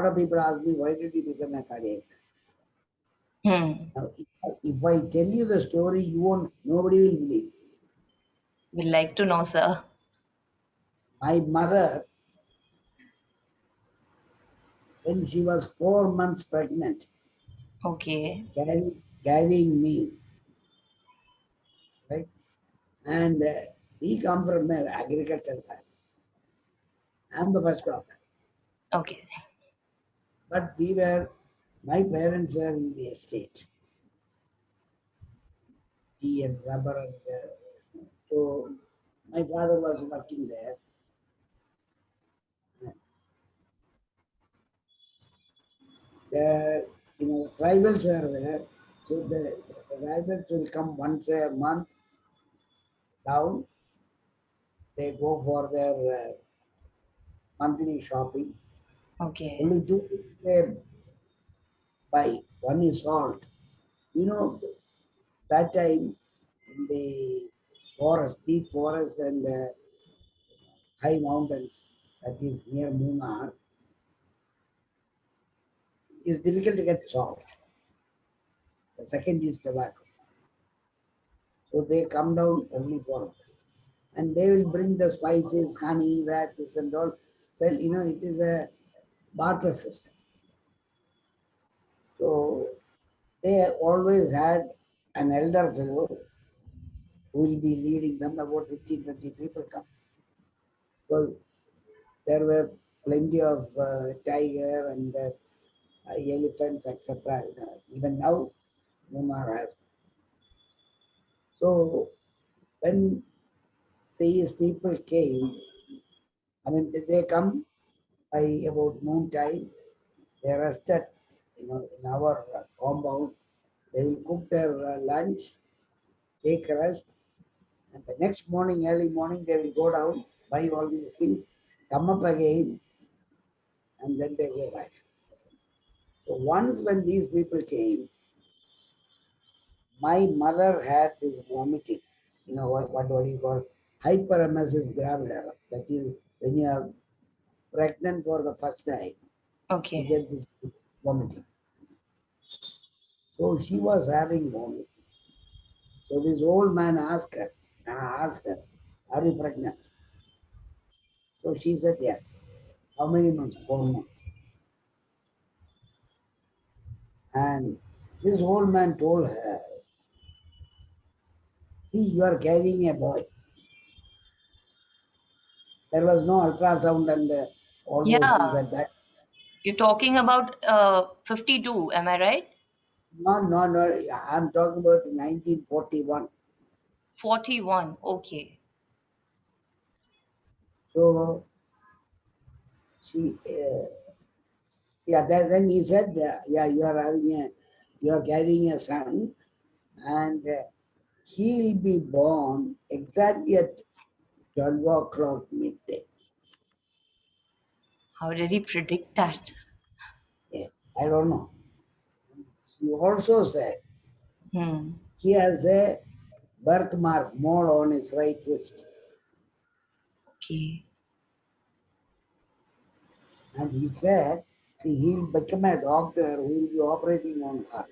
of people ask me, why did you become a cardiac surgeon? Now, if I tell you the story, nobody will believe. We'd like to know, sir. My mother, when she was 4 months pregnant, Okay. carrying me, right? And we come from an agricultural family. I'm the first doctor. Okay. But my parents were in the estate, tea and rubber, and so my father was working there. The tribals were there, so the tribals will come once a month down. They go for their monthly shopping. Okay. Only two things they buy. One is salt. That time in the forest, deep forest and high mountains, that is near Munnar, it is difficult to get salt. The second is tobacco. So they come down only for this. And they will bring the spices, honey, that, this and all. Sell, it is a barter system. So they always had an elder fellow who will be leading them. About 15, 20 people come. Well, there were plenty of tiger and elephants, etc. Even now, Munnar has. So when these people came, they come by about noontime. They rested, in our compound. They will cook their lunch, take rest, and the next morning, early morning, they will go down, buy all these things, come up again, and then they go back. So once when these people came, my mother had this vomiting. What do you call hyperemesis gravidarum? That is when you are pregnant for the first time, you Okay. get this vomiting. So she was having vomit. So this old man asked her, are you pregnant? So she said yes. How many months? 4 months. And this old man told her, see, you are carrying a boy. There was no ultrasound and all those things Yeah. like that. You're talking about 52, am I right? No, no, no. I'm talking about 1941. 41. Okay. So she, yeah, then he said, yeah, you are carrying a son, and he'll be born exactly at 12 o'clock midday. How did he predict that? Yeah, I don't know. She also said Hmm. he has a birthmark mole on his right wrist. Okay. And he said, see, he'll become a doctor who will be operating on heart.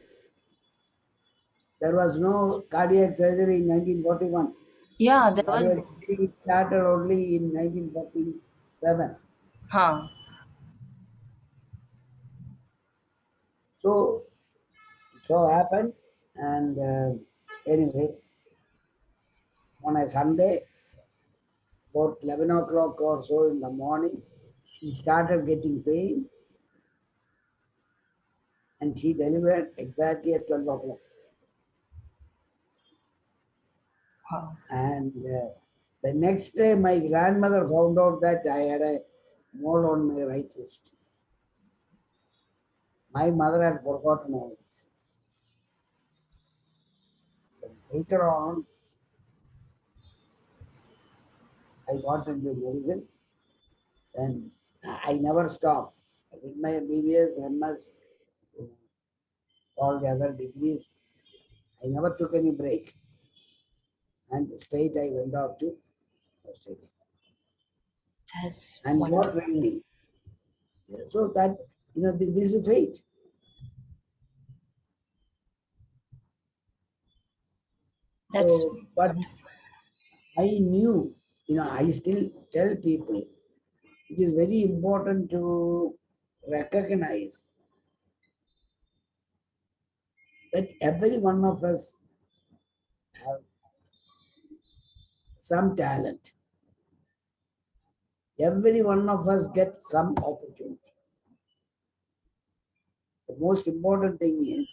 There was no cardiac surgery in 1941. Yeah, there was. Cardiac surgery started only in 1947. Huh. So, so happened. And anyway, on a Sunday, about 11 o'clock or so in the morning, she started getting pain and she delivered exactly at 12 o'clock. Wow. And the next day, my grandmother found out that I had a mole on my right wrist. My mother had forgotten all these things. But later on, I got into medicine, and I never stopped. I did my BBS, MS, all the other degrees. I never took any break. And straight I went off to Australia. That's And wonderful. got training. So that This is fate. That's So, but wonderful. I knew, I still tell people it is very important to recognize that every one of us have some talent. Every one of us gets some opportunity. The most important thing is,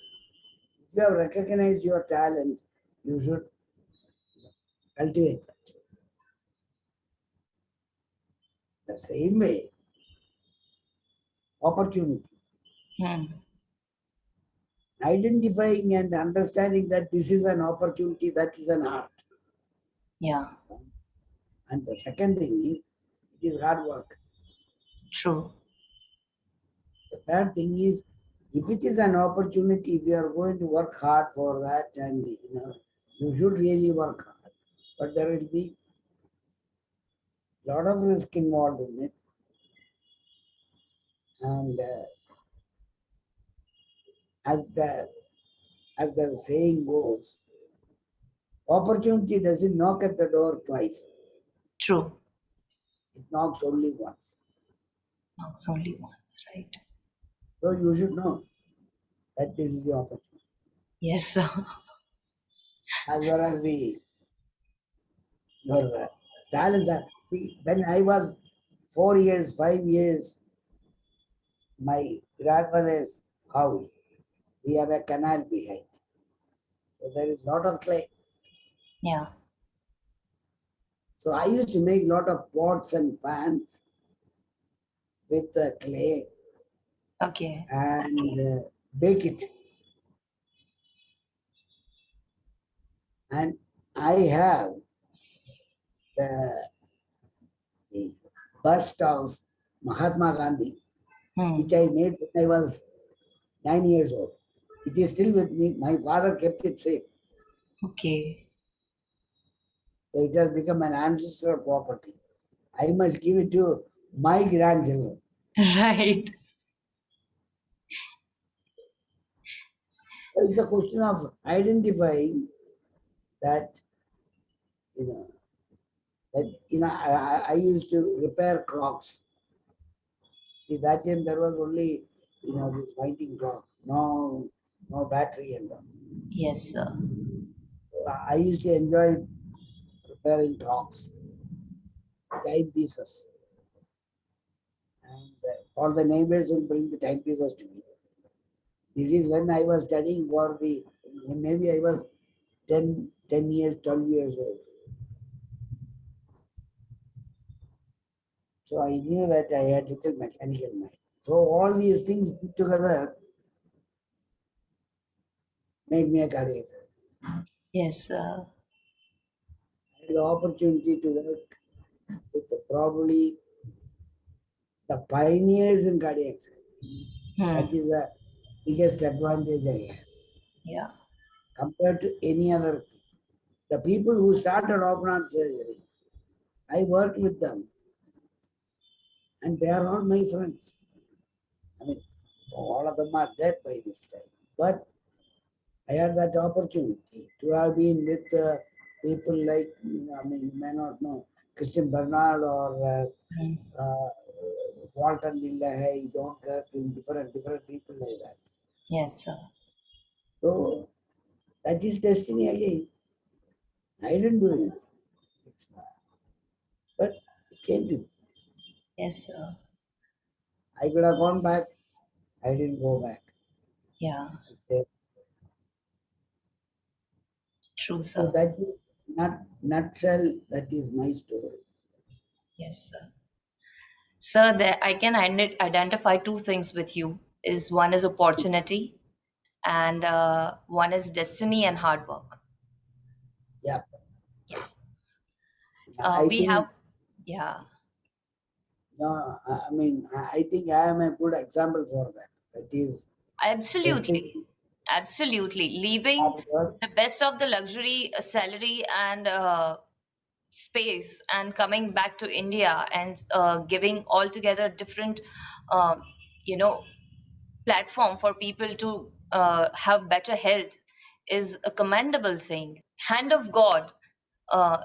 if you have recognized your talent, you should cultivate that. The same way, opportunity. Hmm. Identifying and understanding that this is an opportunity, that is an art. Yeah, And the second thing is, it is hard work. true. The third thing is, if it is an opportunity, if you are going to work hard for that, and you should really work hard. But there will be a lot of risk involved in it. And as the as the saying goes, opportunity doesn't knock at the door twice. True. It knocks only once. It's only once, right? So you should know that this is the opportunity. Yes, sir. As far as your talents are. See, when I was 4 years, 5 years, my grandmother's house, we have a canal behind. So there is lot of clay. Yeah. So I used to make lot of pots and pans with clay Okay. and bake it. And I have the, the bust of Mahatma Gandhi, Hmm. which I made when I was 9 years old. It is still with me. My father kept it safe. Okay. So it has become an ancestral property. I must give it to my grandchildren. Right. It's a question of identifying that, you know, I used to repair clocks. See, that time there was only, this winding clock, no battery and all. Yes, sir. So I used to enjoy repairing clocks, timepieces, and all the neighbors will bring the timepieces to me. This is when I was studying for maybe I was 10 years, 12 years old. So I knew that I had little mechanical mind. So all these things put together made me a career. Yes, sir. I had the opportunity to work with probably the pioneers in cardiac surgery. Hmm. That is the biggest advantage I have Yeah. compared to any other. The people who started open heart surgery, I worked with them and they are all my friends. I mean, all of them are dead by this time. But I had that opportunity to have been with people like, you may not know, Christian Bernard or Hmm. Walton Lillahey, John Curtin, different people like that. Yes, sir. So that is destiny again. I didn't do anything. It's not. But it came to me. Yes, sir. I could have gone back. I didn't go back. Yeah. I stayed. True, So sir. that is not nutshell. That is my story. Yes, sir. Sir, there, I can identify two things with you. Is one is opportunity, and one is destiny and hard work. Yeah. Yeah. I We have, think yeah, I think I am a good example for that. That is destiny, absolutely, absolutely. Leaving hard work. the best of the luxury salary and space and coming back to India and giving altogether different, um, you know, platform for people to have better health is a commendable thing. Hand of God uh,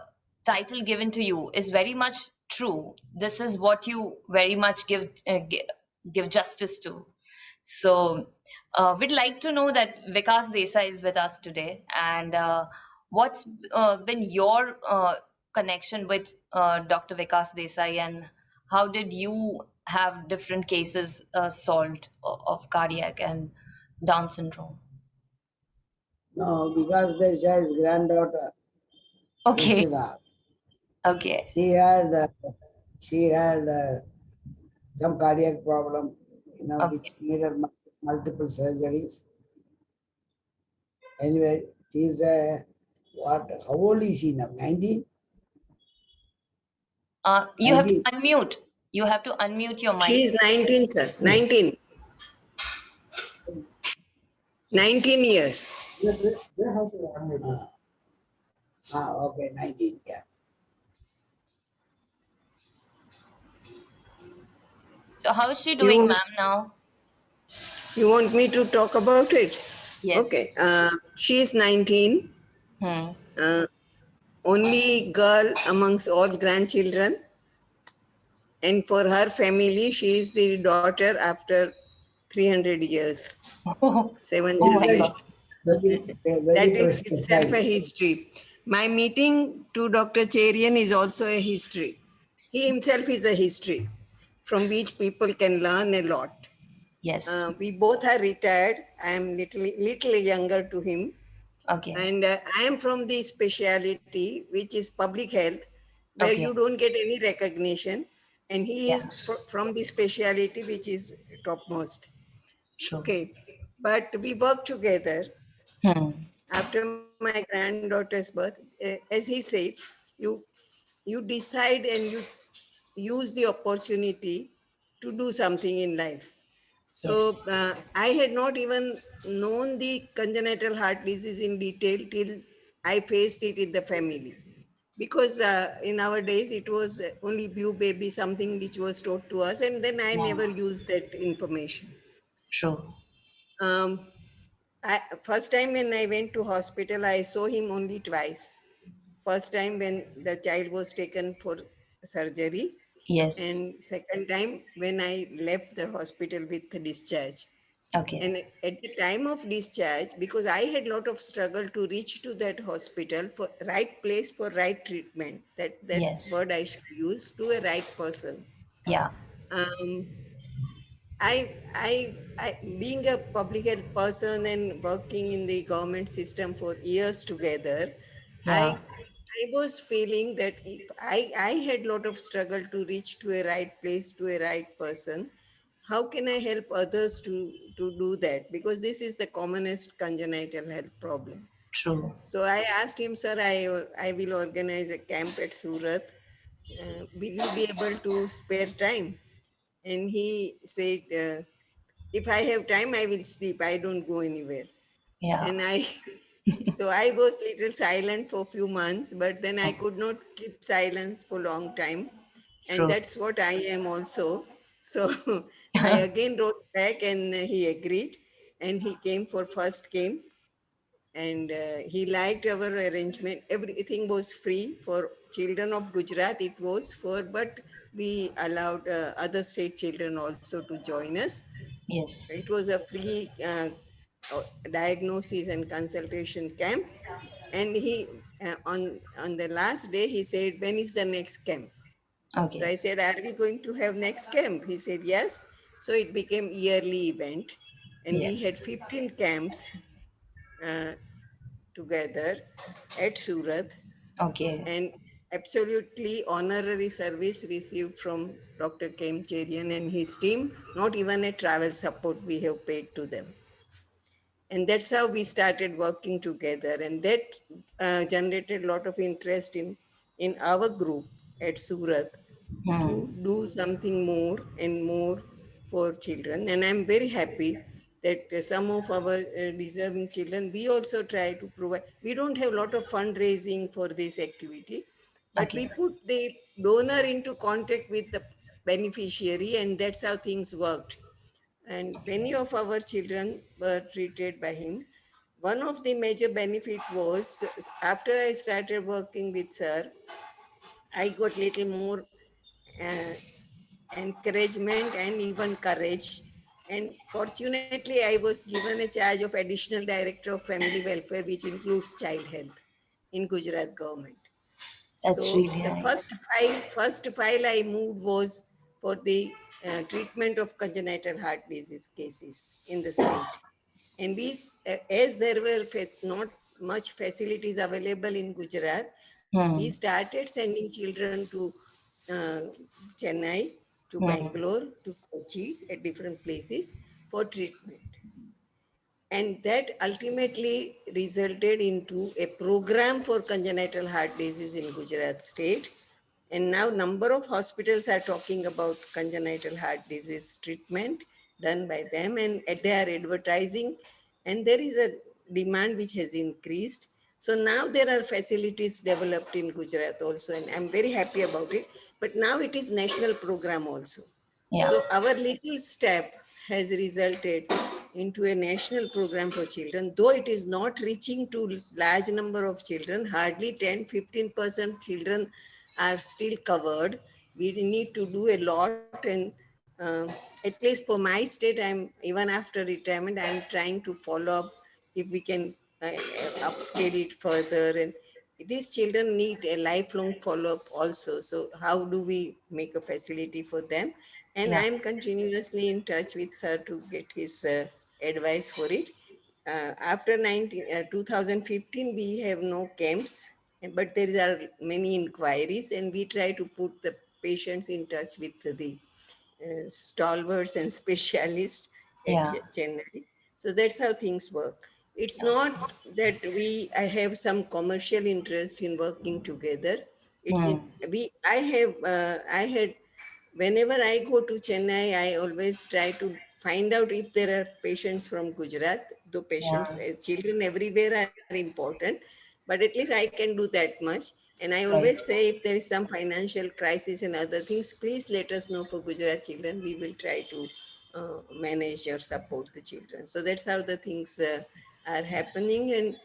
title given to you is very much true. This is what you very much give justice to. So we'd like to know that Vikas Desai is with us today, and what's been your connection with Dr. Vikas Desai, and how did you have different cases solved of cardiac and Down syndrome? No, because Desai's granddaughter, Okay, Ruchira, okay, she had she had some cardiac problem, okay. which needed multiple surgeries. Anyway, she's what? How old is she now? 19? You have to 19. unmute. You have to unmute your She mic. is 19, sir. Hmm. 19. 19 years. Okay, 19. Yeah. So how is she doing, You, ma'am, now? you want me to talk about it? Yes. Okay. She is 19. Hmm. Uh, only girl amongst all grandchildren. And for her family, she is the daughter after 300 years. Oh, Seven oh my Very, God. generations. very That is precious itself a child. history. My meeting to Dr. Cherian is also a history. He himself is a history from which people can learn a lot. Yes. We both are retired. I am little younger to him. Okay. And I am from the specialty, which is public health, where Okay. you don't get any recognition. And he is Yeah. from the specialty, which is topmost. True. Okay. But we work together. Hmm. After my granddaughter's birth, as he said, you you decide and you use the opportunity to do something in life. So Yes. I had not even known the congenital heart disease in detail till I faced it in the family. Because in our days it was only blue baby, something which was taught to us, and then I Yeah. never used that information. True. Um, first time when I went to hospital, I saw him only twice. First time when the child was taken for surgery, Yes. and second time when I left the hospital with the discharge. Okay. And at the time of discharge, because I had a lot of struggle to reach to that hospital for right place for right treatment, that Yes. word I should use, to a right person. Yeah. Um, being a public health person and working in the government system for years together, Yeah. I was feeling that if I had a lot of struggle to reach to a right place, to a right person, how can I help others to do that? Because this is the commonest congenital health problem. True. So I asked him, sir, I will organize a camp at Surat. Will you be able to spare time? And he said, if I have time, I will sleep. I don't go anywhere. Yeah. And so I was little silent for a few months, but then I could not keep silence for a long time. And True. that's what I am also. So I again wrote back and he agreed. And he came for first came. And he liked our arrangement. Everything was free for children of Gujarat. It was for, but we allowed other state children also to join us. It Yes. was a free diagnosis and consultation camp. And he on the last day he said, when is the next camp? So Okay. I said, are we going to have next camp? He said yes. So it became yearly event, and we had Yes. 15 camps uh, together at Surat, Okay. and absolutely honorary service received from Dr. Kem Cherian and his team. Not even a travel support we have paid to them. And that's how we started working together, and that generated a lot of interest in our group at Surat to Hmm. do something more and more for children. And I'm very happy that some of our deserving children, we also try to provide. We don't have a lot of fundraising for this activity, but we Okay. put the donor into contact with the beneficiary, and that's how things worked. and many of our children were treated by him. One of the major benefit was after I started working with sir, I got little more uh, encouragement and even courage. And fortunately, I was given a charge of additional director of family welfare, which includes child health in Gujarat government. That's So really the nice. first file I moved was for the treatment of congenital heart disease cases in the state. And we, as there were not much facilities available in Gujarat, we Hmm. started sending children to uh, Chennai, to Hmm. Bangalore, to Kochi, at different places for treatment. And that ultimately resulted into a program for congenital heart disease in Gujarat state. And now number of hospitals are talking about congenital heart disease treatment done by them, and they are advertising, and there is a demand which has increased. So now there are facilities developed in Gujarat also, and I'm very happy about it. But now it is national program also. Yeah. So our little step has resulted into a national program for children, though it is not reaching to large number of children, hardly 10-15% children are still covered. We need to do a lot, and at least for my state, I'm even after retirement, I'm trying to follow up if we can upscale it further. And these children need a lifelong follow-up also. So how do we make a facility for them? And Yeah. I'm continuously in touch with sir to get his advice for it. After 2015, we have no camps, but there are many inquiries, and we try to put the patients in touch with the stalwarts and specialists at Yeah. Chennai. So that's how things work. It's Yeah. not that I have some commercial interest in working together. It's in, Hmm. I had, whenever I go to Chennai, I always try to find out if there are patients from Gujarat. Though patients, Yeah. children everywhere are important, but at least I can do that much. And I Right. always say, if there is some financial crisis and other things, please let us know for Gujarat children. We will try to manage or support the children. So that's how the things are happening. And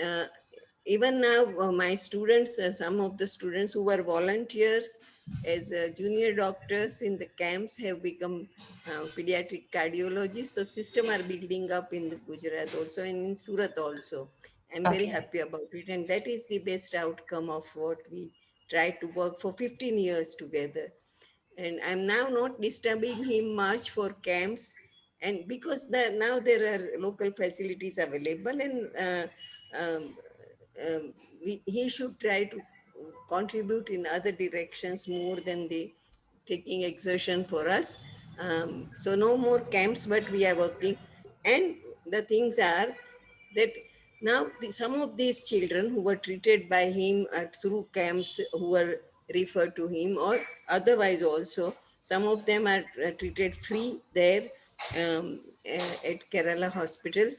uh, even now, my students, some of the students who were volunteers as junior doctors in the camps have become pediatric cardiologists. So system are building up in the Gujarat also and in Surat also. I'm very Okay. happy about it. And that is the best outcome of what we tried to work for 15 years together. And I'm now not disturbing him much for camps, and because now there are local facilities available, and um, he should try to contribute in other directions more than the taking exertion for us. So no more camps, but we are working. And the things are that now some of these children who were treated by him through camps, who were referred to him, or otherwise also, some of them are treated free there at Kerala Hospital.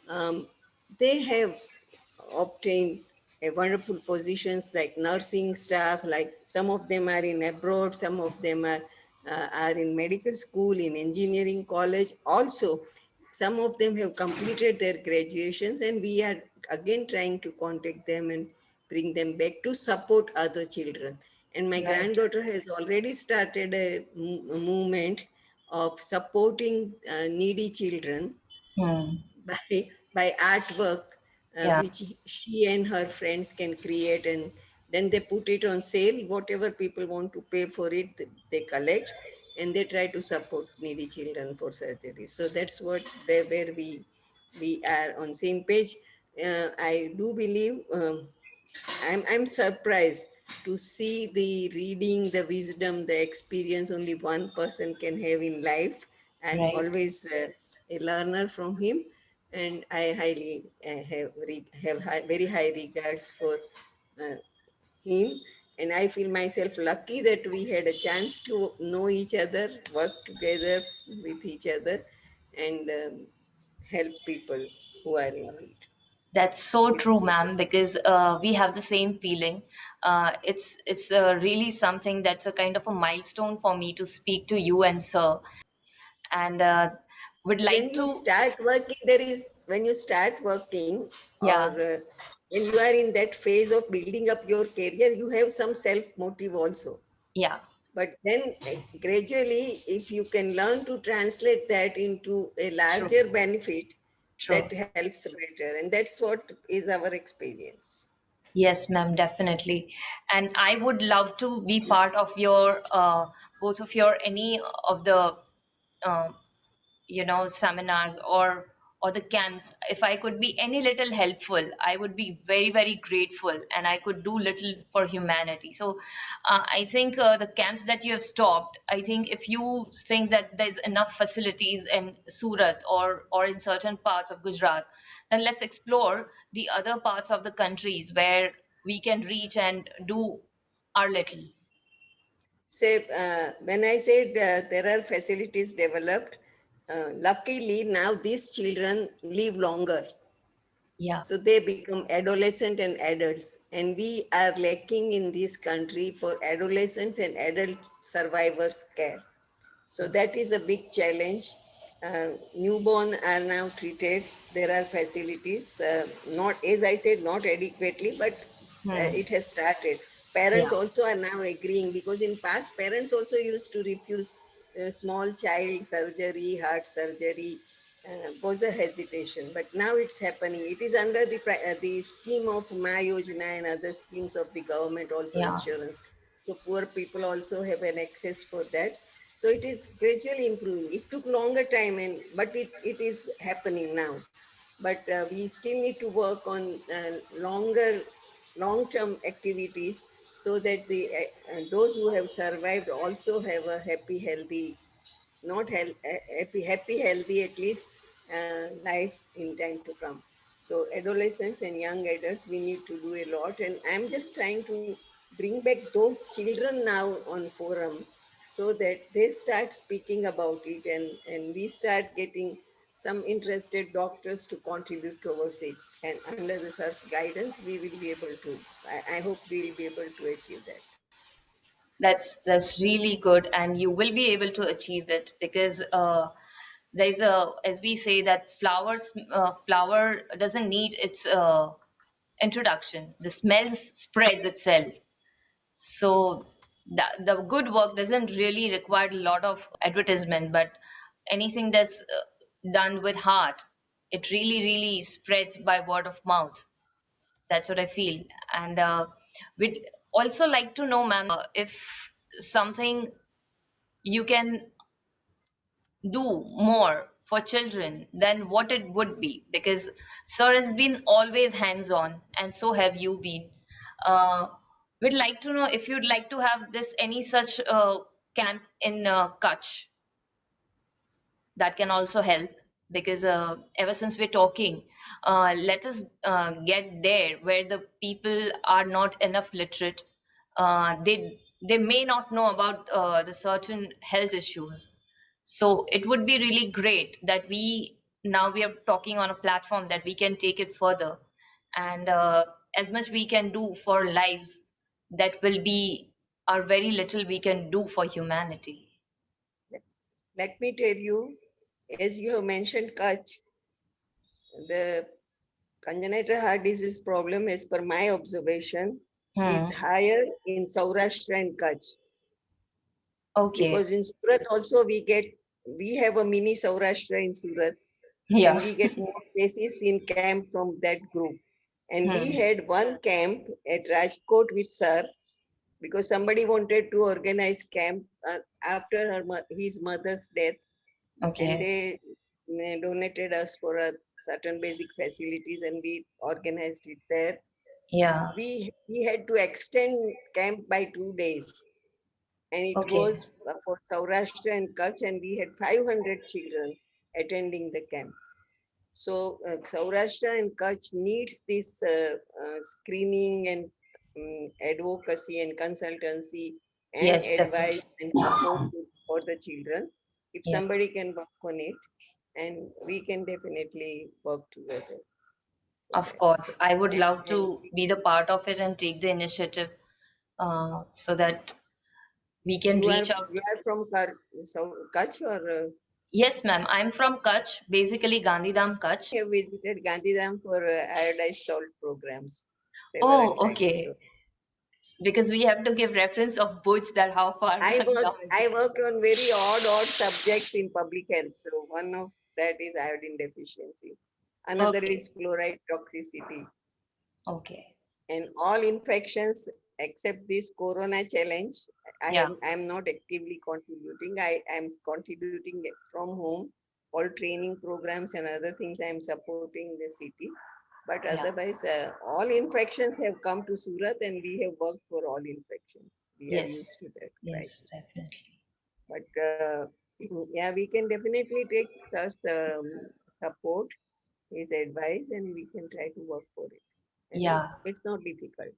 Um, they have obtained a wonderful positions like nursing staff, like some of them are in abroad, some of them are in medical school, in engineering college also. Some of them have completed their graduations, and we are again trying to contact them and bring them back to support other children. And my Right. granddaughter has already started a movement of supporting needy children Hmm. by artwork, Yeah. which she and her friends can create, and then they put it on sale. Whatever people want to pay for it, they collect, and they try to support needy children for surgery. So that's what they where we are on same page. I do believe. I'm surprised to see the reading, the wisdom, the experience only one person can have in life. I'm Right. always a learner from him, and I highly have very high regards for uh, him. And I feel myself lucky that we had a chance to know each other, work together with each other, and help people who are in need. That's so With true, ma'am, because we have the same feeling. It's really something that's a kind of a milestone for me to speak to you and sir. And Would When like you to, start working, when you start working, or yeah, when you are in that phase of building up your career, you have some self motive also. yeah, But then gradually, if you can learn to translate that into a true, larger benefit, that true. helps better. And that's what is our experience. Yes, ma'am, definitely. And I would love to be part of your, both of your, any of the, uh, seminars or the camps. If I could be any little helpful, I would be very, very grateful, and I could do little for humanity. So I think the camps that you have stopped, I think if you think that there's enough facilities in Surat or in certain parts of Gujarat, then let's explore the other parts of the countries where we can reach and do our little. Say, when I said there are facilities developed, luckily now these children live longer. Yeah, So they become adolescent and adults. And we are lacking in this country for adolescents and adult survivors care. So that is a big challenge. Newborn are now treated. There are facilities, not, as I said, not adequately, but hmm. it has started. Parents Yeah, also are now agreeing, because in past parents also used to refuse small child surgery, heart surgery, was a hesitation. But now it's happening. It is under the scheme of Ma Yojana and other schemes of the government, also yeah, insurance. So poor people also have an access for that. So it is gradually improving. It took longer time, but it is happening now. But we still need to work on long-term activities, so that those who have survived also have a happy, healthy, not happy, healthy, at least life in time to come. So adolescents and young adults, we need to do a lot. And I'm just trying to bring back those children now on forum, so that they start speaking about it, and we start getting some interested doctors to contribute towards it. And under the SIR's guidance, we will be able to, I hope we will be able to achieve that. that's really good, and you will be able to achieve it because there's a, as we say, that flower doesn't need its introduction. The smell spreads itself. So the good work doesn't really require a lot of advertisement, but anything that's done with heart, it really, really spreads by word of mouth. That's what I feel. And we'd also like to know, ma'am, if something you can do more for children than what it would be, because sir has been always hands on, and so have you been. Uh, we'd like to know if you'd like to have this any such camp in Kutch that can also help, because ever since we're talking, let us get there where the people are not enough literate. They may not know about the certain health issues. So it would be really great that we are talking on a platform that we can take it further, and as much we can do for lives, that will be our very little we can do for humanity. Let me tell you, as you have mentioned Kutch, the congenital heart disease problem, as per my observation, is Hmm. higher in Saurashtra and Kutch. Okay. Because in Surat also we have a mini Saurashtra in Surat, and Yeah. we get more cases in camp from that group. And we Hmm. had one camp at Rajkot with sir, because somebody wanted to organize camp after his mother's death, and Okay. they donated us for a certain basic facilities, and we organized it there. Yeah. We had to extend camp by 2 days, and it Okay. was for Saurashtra and Kutch, and we had 500 children attending the camp. So Saurashtra and Kutch needs this screening and advocacy and consultancy and Yes, advice definitely. and support for the children. If Yeah. somebody can work on it, and we can definitely work together for Of that. course. I would love And to be the part of it and take the initiative so that we can reach out. you are from Kutch or Yes, ma'am. I'm from Kutch, basically Gandhidham, Kutch. I have visited Gandhidham for iodized salt programs several Oh, times. okay. So Because we have to give reference of Bhuj, that how far Gandhidham is. I worked on very odd subjects in public health. So one of that is iodine deficiency. Another Okay. is fluoride toxicity. Okay. And all infections except this corona challenge, Yeah. I am not actively contributing. I am contributing from home. All training programs and other things I am supporting the city. But Yeah. otherwise, all infections have come to Surat and we have worked for all infections. We are Yes. used to that, right? Yes, definitely. But yeah, we can definitely take such support, his advice, and we can try to work for it. And Yeah. it's not difficult.